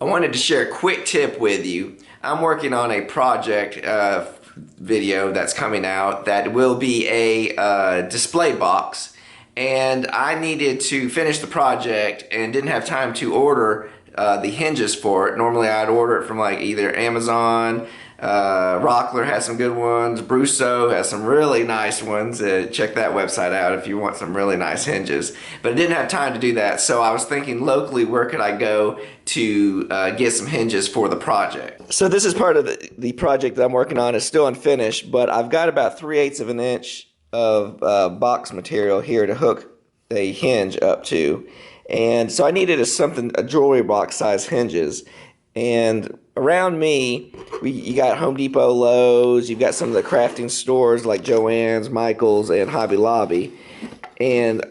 I wanted to share a quick tip with you. I'm working on a project video that's coming out that will be a display box, and I needed to finish the project and didn't have time to order the hinges for it. Normally I'd order it from like either Amazon, Rockler has some good ones, Brusso has some really nice ones. Check that website out if you want some really nice hinges. But I didn't have time to do that, so I was thinking locally, where could I go to get some hinges for the project? So this is part of the project that I'm working on. It's still unfinished, but I've got about 3/8 of an inch of box material here to hook a hinge up to. And so I needed a jewelry box size hinges. And around me, you got Home Depot, Lowe's, you've got some of the crafting stores like Joann's, Michael's, and Hobby Lobby. And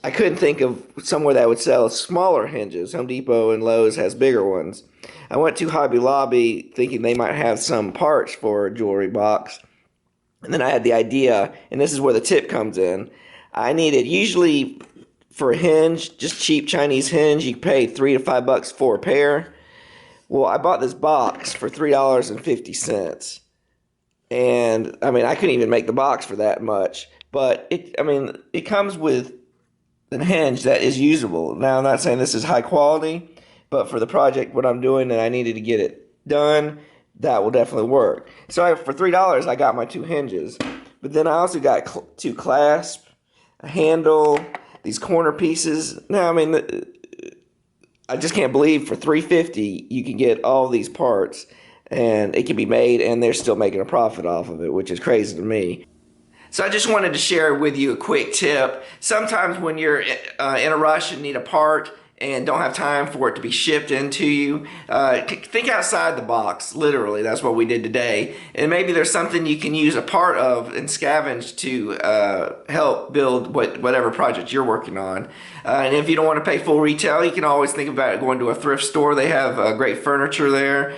I couldn't think of somewhere that would sell smaller hinges. Home Depot and Lowe's has bigger ones. I went to Hobby Lobby thinking they might have some parts for a jewelry box. And then I had the idea, and this is where the tip comes in. I needed, usually for a hinge, just cheap Chinese hinge, you pay $3 to $5 for a pair. Well, I bought this box for $3.50. And I mean, I couldn't even make the box for that much. But it comes with a hinge that is usable. Now, I'm not saying this is high quality, but for the project, what I'm doing, and I needed to get it done, that will definitely work. So for $3, I got my two hinges. But then I also got two clasps, a handle, these corner pieces. Now, I mean, I just can't believe for $3.50 you can get all these parts, and it can be made, and they're still making a profit off of it, which is crazy to me. So I just wanted to share with you a quick tip. Sometimes when you're in a rush and need a part and don't have time for it to be shipped into you, think outside the box. Literally, that's what we did today. And maybe there's something you can use a part of and scavenge to help build whatever project you're working on. And if you don't want to pay full retail, you can always think about going to a thrift store. They have great furniture there.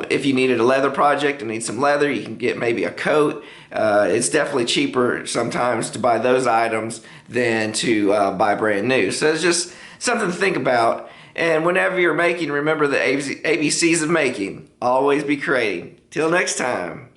If you needed a leather project and need some leather, you can get maybe a coat. It's definitely cheaper sometimes to buy those items than to buy brand new. So it's just something to think about. And whenever you're making, remember the ABCs of making. Always be creating. Till next time.